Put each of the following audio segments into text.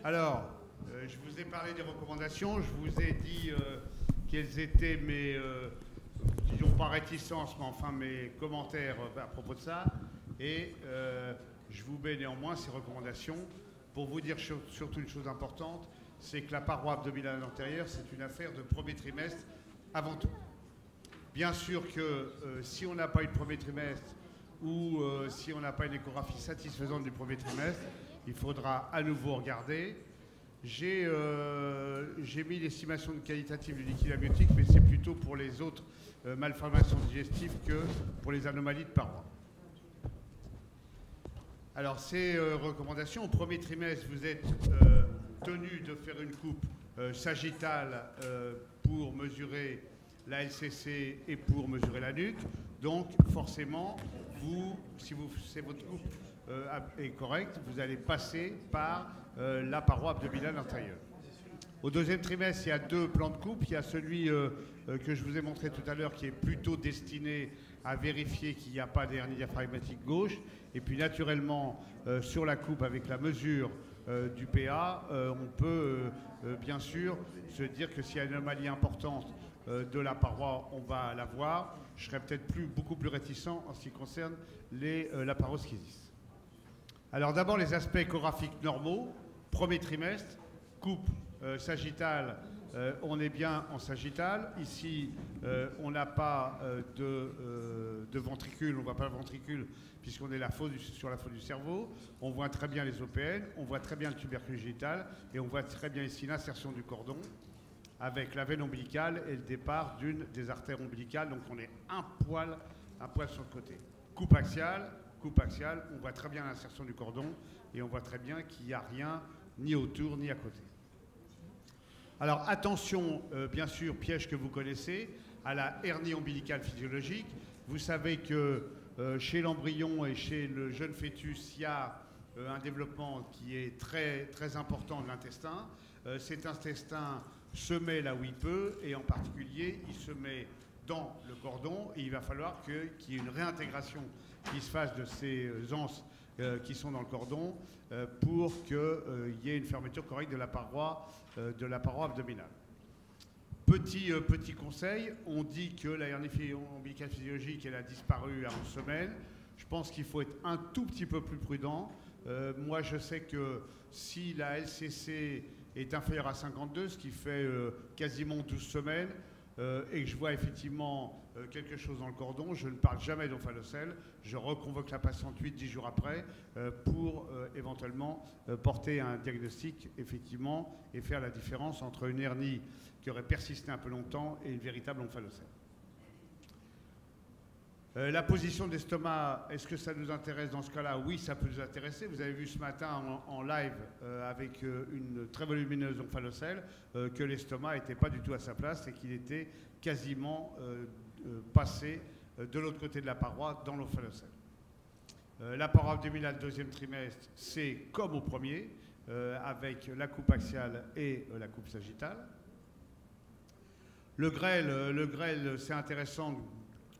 Alors, je vous ai parlé des recommandations, je vous ai dit quelles étaient mes, disons pas réticences, mais enfin mes commentaires à propos de ça. Et je vous mets néanmoins ces recommandations pour vous dire surtout une chose importante, c'est que la paroi abdominale antérieure, c'est une affaire de premier trimestre avant tout. Bien sûr que si on n'a pas eu de premier trimestre ou si on n'a pas une échographie satisfaisante du premier trimestre, il faudra à nouveau regarder. J'ai mis l'estimation qualitative du liquide amniotique, mais c'est plutôt pour les autres malformations digestives que pour les anomalies de paroi. Alors, ces recommandations, au premier trimestre, vous êtes tenu de faire une coupe sagittale pour mesurer la LCC et pour mesurer la nuque. Donc, forcément, si votre coupe est correcte, vous allez passer par la paroi abdominale intérieure. Au deuxième trimestre, il y a deux plans de coupe. Il y a celui que je vous ai montré tout à l'heure qui est plutôt destiné à vérifier qu'il n'y a pas d'hernie diaphragmatique gauche. Et puis naturellement, sur la coupe avec la mesure du PA, on peut bien sûr se dire que s'il y a une anomalie importante de la paroi, on va la voir. Je serais peut-être beaucoup plus réticent en ce qui concerne la paroschisis. Alors d'abord les aspects échographiques normaux. Premier trimestre, coupe sagittale, on est bien en sagittale. Ici, on n'a pas de ventricule, on ne voit pas le ventricule puisqu'on est sur la faute du cerveau. On voit très bien les OPN, on voit très bien le tubercule génital et on voit très bien ici l'insertion du cordon avec la veine ombilicale et le départ d'une des artères ombilicales. Donc on est un poil sur le côté. Coupe axiale, on voit très bien l'insertion du cordon et on voit très bien qu'il n'y a rien ni autour ni à côté. Alors attention, bien sûr, piège que vous connaissez, à la hernie ombilicale physiologique. Vous savez que chez l'embryon et chez le jeune fœtus, il y a un développement qui est très, très important de l'intestin. Cet intestin se met là où il peut et en particulier, il se met dans le cordon et il va falloir qu'il y ait une réintégration qui se fasse de ces anses qui sont dans le cordon pour qu'il y ait une fermeture correcte de la paroi abdominale. Petit conseil, on dit que la hernie ombilicale physiologique elle a disparu à 11 semaines. Je pense qu'il faut être un tout petit peu plus prudent. Moi, je sais que si la LCC est inférieure à 52, ce qui fait quasiment 12 semaines, et que je vois effectivement quelque chose dans le cordon, je ne parle jamais d'omphalocèle, je reconvoque la patiente 8-10 jours après pour éventuellement porter un diagnostic effectivement et faire la différence entre une hernie qui aurait persisté un peu longtemps et une véritable omphalocèle. La position de l'estomac, est-ce que ça nous intéresse dans ce cas-là? Oui, ça peut nous intéresser. Vous avez vu ce matin en live avec une très volumineuse omphalocèle que l'estomac n'était pas du tout à sa place et qu'il était quasiment passé de l'autre côté de la paroi dans l'omphalocèle. La paroi abdominale deuxième trimestre, c'est comme au premier, avec la coupe axiale et la coupe sagittale. Le grêle, c'est intéressant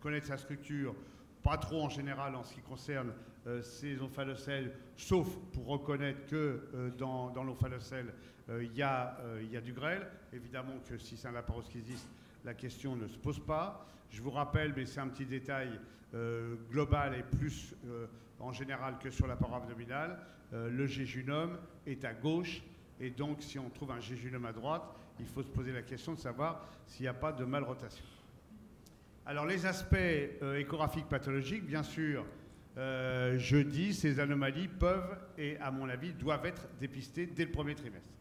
connaître sa structure, pas trop en général en ce qui concerne ces omphalocèles, sauf pour reconnaître que dans l'omphalocèle, il y a du grêle. Évidemment que si c'est un laparoschisiste, la question ne se pose pas. Je vous rappelle, mais c'est un petit détail global et plus en général que sur la paroi abdominale, le jéjunum est à gauche et donc si on trouve un jéjunum à droite, il faut se poser la question de savoir s'il n'y a pas de malrotation. Alors les aspects échographiques pathologiques, bien sûr, je dis ces anomalies peuvent et à mon avis doivent être dépistées dès le premier trimestre.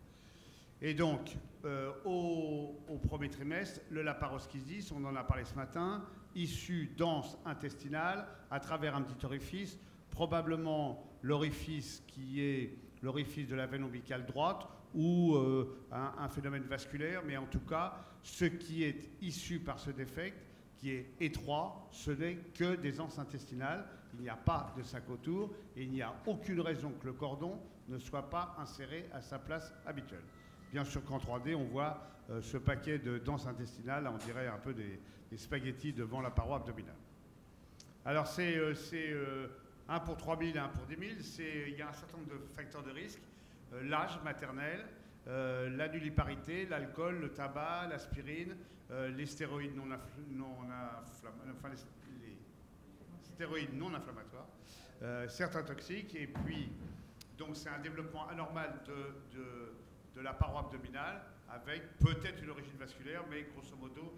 Et donc au premier trimestre, le laparoschisis, on en a parlé ce matin, issu d'anse intestinale à travers un petit orifice, probablement l'orifice qui est l'orifice de la veine ombilicale droite ou un phénomène vasculaire, mais en tout cas, ce qui est issu par ce défect, qui est étroit, ce n'est que des anses intestinales. Il n'y a pas de sac autour et il n'y a aucune raison que le cordon ne soit pas inséré à sa place habituelle. Bien sûr qu'en 3D, on voit ce paquet de danses intestinales, on dirait un peu des spaghettis devant la paroi abdominale. Alors c'est 1 pour 3000 et 1 pour 10 000, il y a un certain nombre de facteurs de risque. l'âge maternel, la nulliparité, l'alcool, le tabac, l'aspirine, les stéroïdes non inflammatoires, certains toxiques, et puis donc c'est un développement anormal de la paroi abdominale avec peut-être une origine vasculaire, mais grosso modo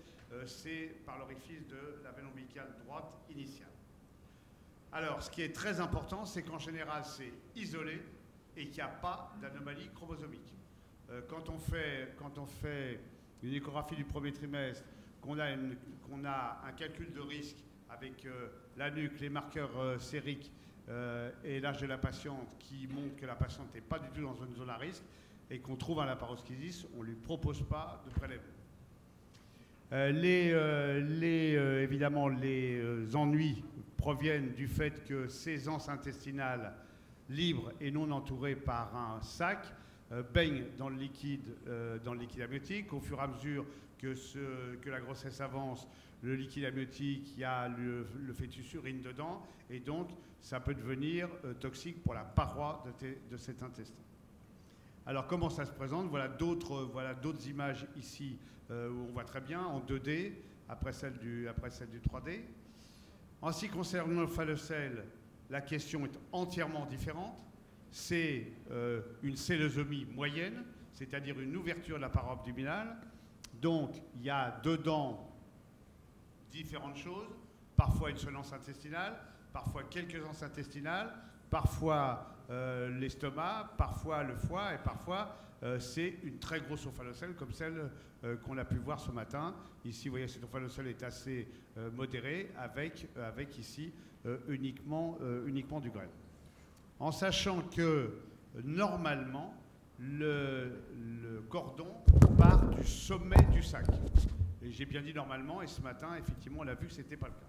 c'est par l'orifice de la veine ombilicale droite initiale. Alors ce qui est très important, c'est qu'en général c'est isolé et qu'il n'y a pas d'anomalie chromosomique. Quand on fait une échographie du premier trimestre, qu'on a un calcul de risque avec la nuque, les marqueurs sériques et l'âge de la patiente qui montre que la patiente n'est pas du tout dans une zone à risque et qu'on trouve un laparoschisis, on ne lui propose pas de prélèvement. Évidemment, les ennuis proviennent du fait que ces anses intestinales libres et non entourées par un sac baignent dans le liquide amniotique. Au fur et à mesure que la grossesse avance, le liquide amniotique, il y a le fœtus urine dedans, et donc ça peut devenir toxique pour la paroi de cet intestin. Alors comment ça se présente? Voilà d'autres images ici où on voit très bien en 2D après celle du 3D. En ce qui concerne le phallocèle, la question est entièrement différente. C'est une cellosomie moyenne, c'est-à-dire une ouverture de la paroi abdominale. Donc il y a dedans différentes choses, parfois une seule anse intestinale, parfois quelques anses intestinales, parfois l'estomac, parfois le foie, et parfois c'est une très grosse omphalocèle comme celle qu'on a pu voir ce matin. Ici, vous voyez, cette omphalocèle est assez modérée avec ici uniquement du grêle. En sachant que normalement, le cordon part du sommet du sac. Et j'ai bien dit normalement, et ce matin, effectivement, on a vu que ce n'était pas le cas.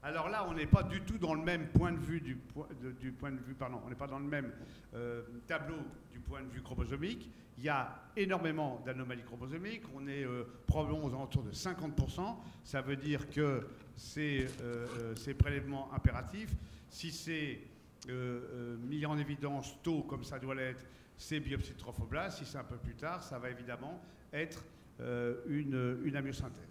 Alors là, on n'est pas du tout dans le même point de vue on n'est pas dans le même tableau du point de vue chromosomique. Il y a énormément d'anomalies chromosomiques. On est probablement aux alentours de 50%. Ça veut dire que c'est prélèvement impératif. Si c'est mis en évidence tôt, comme ça doit l'être, c'est biopsie de trophoblaste. Si c'est un peu plus tard, ça va évidemment être une amyosynthèse.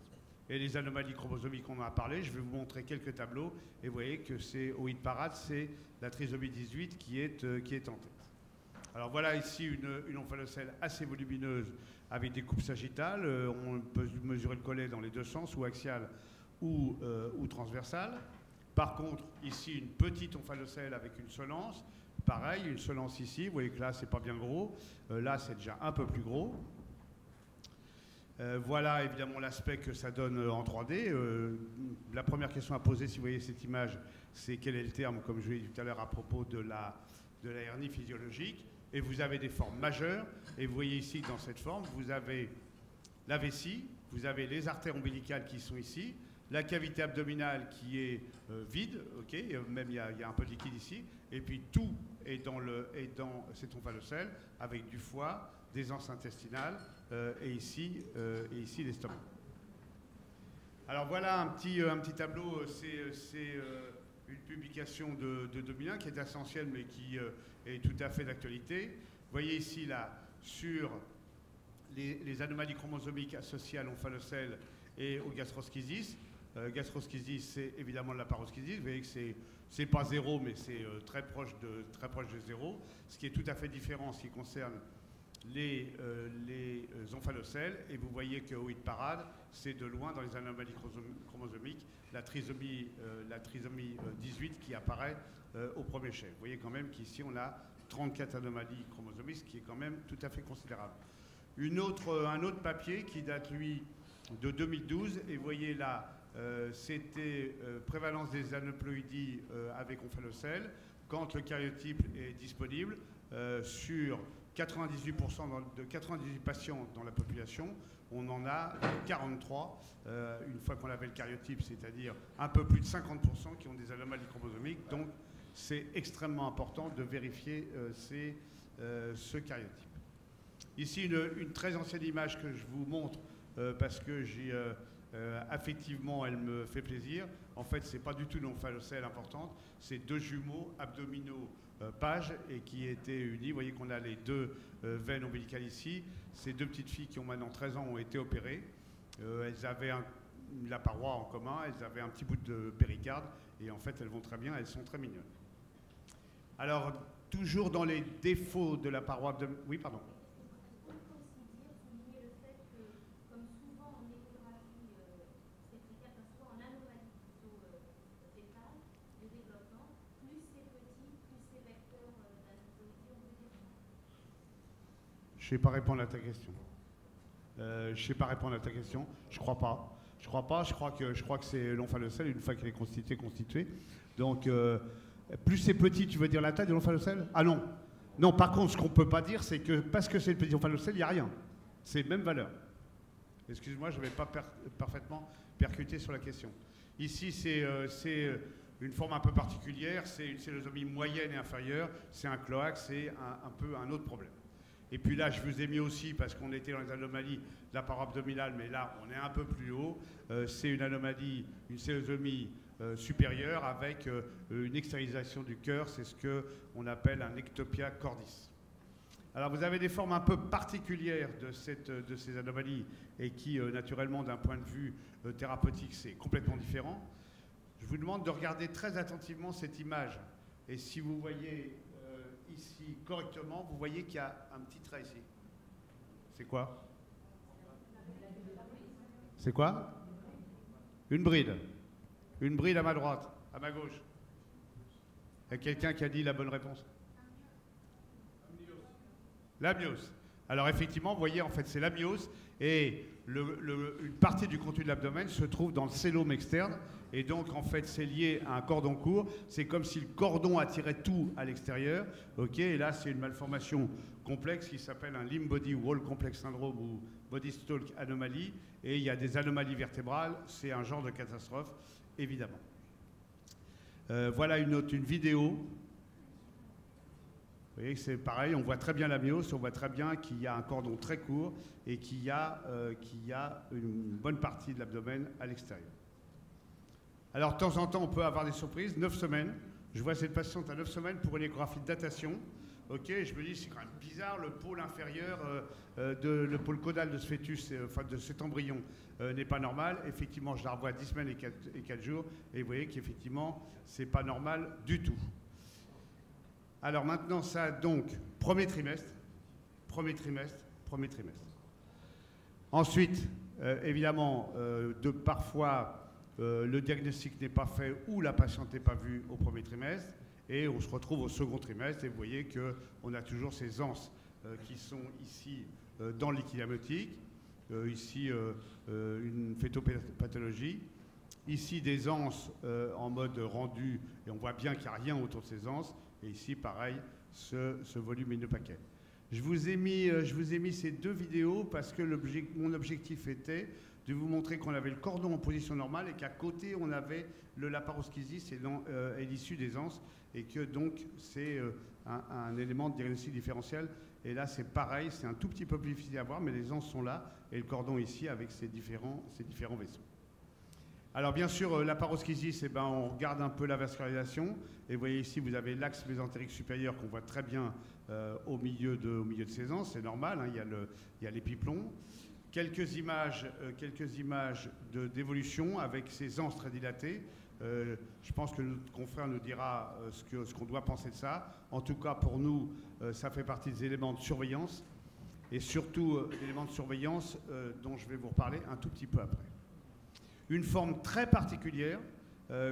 Et les anomalies chromosomiques, on en a parlé. Je vais vous montrer quelques tableaux. Et vous voyez que c'est au hit parade, c'est la trisomie 18 qui est en tête. Alors voilà ici une omphalocèle assez volumineuse avec des coupes sagittales. On peut mesurer le collet dans les deux sens, ou axial ou transversal. Par contre, ici, une petite omphalocèle avec une seule anse. Pareil, une seule anse ici. Vous voyez que là, c'est pas bien gros. Là, c'est déjà un peu plus gros. Voilà évidemment l'aspect que ça donne en 3D. La première question à poser, si vous voyez cette image, c'est quel est le terme, comme je l'ai dit tout à l'heure, à propos de la hernie physiologique. Et vous avez des formes majeures. Et vous voyez ici, dans cette forme, vous avez la vessie, vous avez les artères ombilicales qui sont ici, la cavité abdominale qui est vide, okay, même il y a un peu de liquide ici, et puis tout est dans cette omphalocèle avec du foie, des anses intestinales et ici l'estomac. Alors voilà un petit tableau, c'est une publication de 2001 qui est essentielle mais qui est tout à fait d'actualité. Vous voyez ici là sur les anomalies chromosomiques associées à l'omphalocèle et au gastroschisis. Gastroschisis, c'est évidemment de la paroschisis. Vous voyez que c'est pas zéro, mais c'est très proche de zéro. Ce qui est tout à fait différent en ce qui concerne les omphalocèles. Et vous voyez qu'au hit parade, c'est de loin dans les anomalies chromosomiques la trisomie 18 qui apparaît au premier chef. Vous voyez quand même qu'ici on a 34 anomalies chromosomiques, ce qui est quand même tout à fait considérable. Un autre papier qui date lui de 2012, et vous voyez là, c'était prévalence des aneuploïdies avec omphalocèle quand le karyotype est disponible sur 98% de 98 patients dans la population, on en a 43 une fois qu'on avait le karyotype, c'est-à-dire un peu plus de 50% qui ont des anomalies chromosomiques. Donc c'est extrêmement important de vérifier ce karyotype. Ici une très ancienne image que je vous montre parce que Affectivement, elle me fait plaisir. En fait, ce n'est pas du tout une omphalocèle importante, c'est deux jumeaux abdominaux pages et qui étaient unis. Vous voyez qu'on a les deux veines ombilicales ici. Ces deux petites filles qui ont maintenant 13 ans ont été opérées. Elles avaient la paroi en commun, elles avaient un petit bout de péricarde et en fait elles vont très bien, elles sont très mignonnes. Alors, toujours dans les défauts de la paroi abdominale... Oui, pardon. Je ne sais pas répondre à ta question. Je crois pas. Je crois que c'est l'omphalocèle une fois qu'elle est constituée. Donc, plus c'est petit, tu veux dire la taille de l'omphalocèle? Ah non. Non, par contre, ce qu'on ne peut pas dire, c'est que parce que c'est le petit omphalocèle, il n'y a rien. C'est même valeur. Excuse-moi, je ne vais pas parfaitement percuter sur la question. Ici, c'est une forme un peu particulière. C'est une célosomie moyenne et inférieure. C'est un cloaque, c'est un peu un autre problème. Et puis là, je vous ai mis aussi, parce qu'on était dans les anomalies de la paroi abdominale, mais là, on est un peu plus haut. C'est une anomalie, une célosomie supérieure avec une extériorisation du cœur. C'est ce qu'on appelle un ectopia cordis. Alors, vous avez des formes un peu particulières de ces anomalies et qui, naturellement, d'un point de vue thérapeutique, c'est complètement différent. Je vous demande de regarder très attentivement cette image. Et si vous voyez... ici correctement, vous voyez qu'il y a un petit trait ici. C'est quoi? C'est quoi? Une bride. Une bride à ma droite, à ma gauche. Il y a quelqu'un qui a dit la bonne réponse. L'amnios. Alors effectivement, vous voyez, en fait, c'est l'amnios et une partie du contenu de l'abdomen se trouve dans le célome externe et donc en fait c'est lié à un cordon court. C'est comme si le cordon attirait tout à l'extérieur. Ok, et là c'est une malformation complexe qui s'appelle un limb body wall complex syndrome ou body stalk anomalie. Et il y a des anomalies vertébrales. C'est un genre de catastrophe, évidemment. Voilà une vidéo. Vous voyez que c'est pareil, on voit très bien l'amnios, on voit très bien qu'il y a un cordon très court et qu'il y a une bonne partie de l'abdomen à l'extérieur. Alors, de temps en temps, on peut avoir des surprises. 9 semaines. Je vois cette patiente à 9 semaines pour une échographie de datation. Ok, je me dis, c'est quand même bizarre, le pôle inférieur, le pôle caudal de ce fœtus, enfin de cet embryon, n'est pas normal. Effectivement, je la revois 10 semaines et 4 jours, et vous voyez qu'effectivement, c'est pas normal du tout. Alors maintenant, ça, donc, premier trimestre. Ensuite, évidemment, parfois, le diagnostic n'est pas fait ou la patiente n'est pas vue au premier trimestre et on se retrouve au second trimestre et vous voyez qu'on a toujours ces anses qui sont ici dans le liquide amniotique, ici une phétopathologie, ici des anses en mode rendu et on voit bien qu'il n'y a rien autour de ces anses et ici pareil ce volumineux paquet. Je vous ai mis ces deux vidéos parce que mon objectif était de vous montrer qu'on avait le cordon en position normale et qu'à côté, on avait le laparoschisis et l'issue des anses et que donc c'est un élément de diagnostic différentiel. Et là, c'est pareil, c'est un tout petit peu plus difficile à voir, mais les anses sont là et le cordon ici avec ces différents vaisseaux. Alors bien sûr, laparoschisis, on regarde un peu la vascularisation. Et vous voyez ici, vous avez l'axe mésentérique supérieur qu'on voit très bien au milieu de ces anses. C'est normal, hein, il y a l'épiplomb. Quelques images d'évolution avec ces anses très dilatées. Je pense que notre confrère nous dira ce qu'on doit penser de ça. En tout cas, pour nous, ça fait partie des éléments de surveillance. Et surtout, éléments de surveillance dont je vais vous reparler un tout petit peu après. Une forme très particulière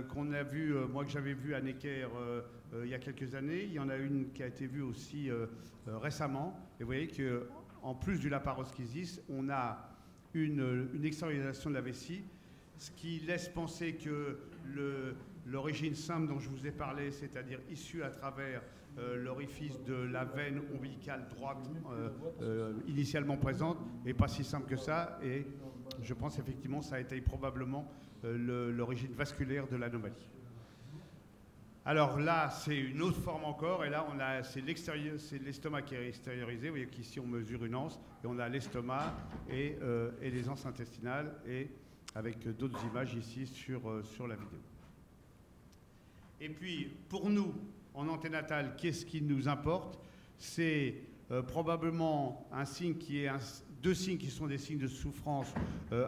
qu'on a vue, moi que j'avais vue à Necker il y a quelques années. Il y en a une qui a été vue aussi récemment. Et vous voyez qu'en plus du laparoschisis, on a une extériorisation de la vessie, ce qui laisse penser que l'origine simple dont je vous ai parlé, c'est-à-dire issue à travers l'orifice de la veine ombilicale droite initialement présente, n'est pas si simple que ça. Et je pense effectivement que ça a été probablement l'origine vasculaire de l'anomalie. Alors là, c'est une autre forme encore, et là, c'est l'estomac qui est extériorisé. Vous voyez qu'ici, on mesure une anse, et on a l'estomac et les anses intestinales, et avec d'autres images ici sur la vidéo. Et puis, pour nous, en anténatal, qu'est-ce qui nous importe? C'est probablement un signe qui est deux signes qui sont des signes de souffrance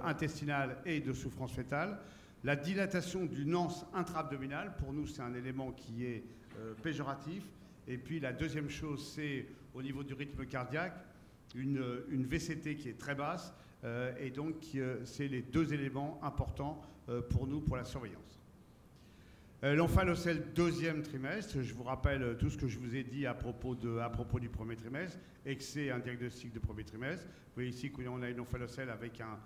intestinale et de souffrance fœtale. La dilatation du anse intra-abdominal, pour nous, c'est un élément qui est péjoratif. Et puis, la deuxième chose, c'est au niveau du rythme cardiaque, une VCT qui est très basse. Et donc, c'est les deux éléments importants pour nous, pour la surveillance. L'omphalocèle deuxième trimestre, je vous rappelle tout ce que je vous ai dit à propos du premier trimestre, et que c'est un diagnostic de premier trimestre. Vous voyez ici qu'on a une omphalocèle avec un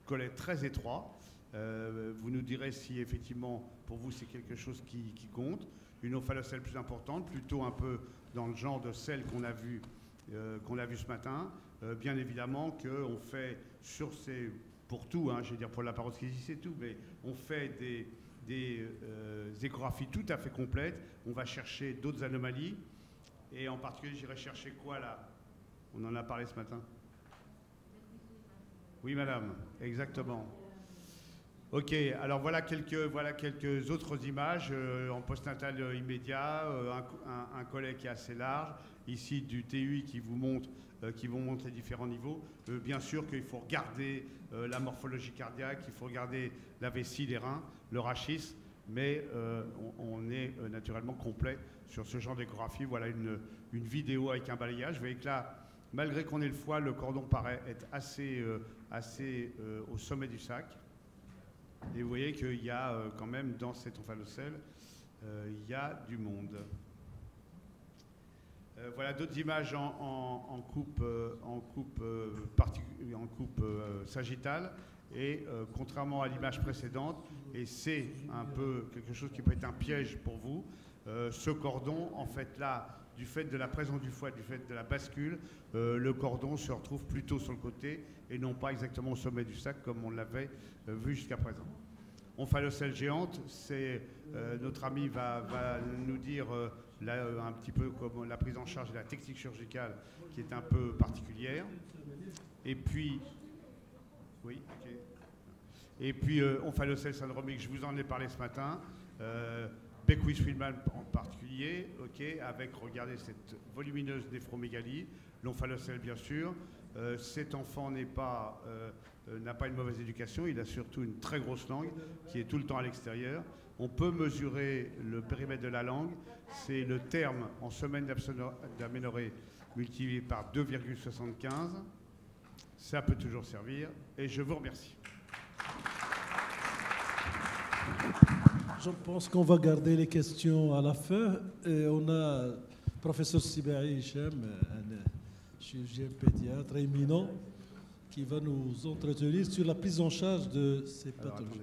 collet très étroit. Vous nous direz si effectivement pour vous c'est quelque chose qui compte. Une omphalocèle plus importante, plutôt un peu dans le genre de celle qu'on a vu ce matin. Bien évidemment qu'on fait pour tout, je veux dire pour la parodontite c'est tout, mais on fait des échographies tout à fait complètes. On va chercher d'autres anomalies. Et en particulier, j'irai chercher quoi là? On en a parlé ce matin. Oui, madame, exactement. Ok, alors voilà quelques autres images en postnatal immédiat, un collet qui est assez large, ici du TUI qui vous montre les différents niveaux. Bien sûr qu'il faut regarder la morphologie cardiaque, il faut regarder la vessie, les reins, le rachis, mais on est naturellement complet sur ce genre d'échographie. Voilà une vidéo avec un balayage. Vous voyez que là, malgré qu'on ait le foie, le cordon paraît être assez au sommet du sac. Et vous voyez qu'il y a quand même dans cette omphalocèle, il y a du monde. Voilà d'autres images en coupe sagittale. Et contrairement à l'image précédente, et c'est un peu quelque chose qui peut être un piège pour vous, ce cordon, en fait là, du fait de la présence du foie, du fait de la bascule, le cordon se retrouve plutôt sur le côté et non pas exactement au sommet du sac comme on l'avait vu jusqu'à présent. Omphalocèle géante, notre ami va nous dire là, un petit peu comme la prise en charge de la technique chirurgicale qui est un peu particulière. Et puis, oui, ok. Et puis omphalocèle syndromique, je vous en ai parlé ce matin. Beckwith-Friedman en particulier, ok, avec, regardez, cette volumineuse néphromégalie, l'omphalocèle bien sûr. Cet enfant n'a pas une mauvaise éducation, il a surtout une très grosse langue qui est tout le temps à l'extérieur. On peut mesurer le périmètre de la langue, c'est le terme en semaine d'aménorrhée multiplié par 2,75. Ça peut toujours servir et je vous remercie. Je pense qu'on va garder les questions à la fin. Et on a professeur Sibahi Hicham, un chirurgien pédiatre éminent, qui va nous entretenir sur la prise en charge de ces pathologies.